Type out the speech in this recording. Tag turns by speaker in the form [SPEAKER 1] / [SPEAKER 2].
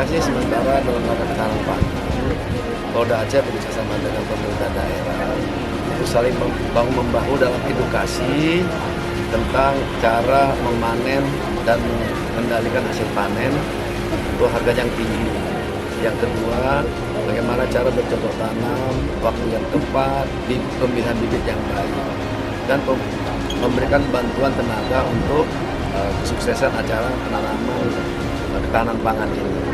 [SPEAKER 1] komunikasi sementara dalam rangka ketahanan pangan. Polda Aceh bekerjasama dengan pemerintah daerah itu saling bahu-membahu dalam edukasi tentang cara memanen dan mengendalikan hasil panen untuk harga yang tinggi. Yang kedua, bagaimana cara bercocok tanam, waktu yang tepat, pemilihan bibit yang baik, dan memberikan bantuan tenaga untuk kesuksesan acara penanaman ketahanan pangan ini.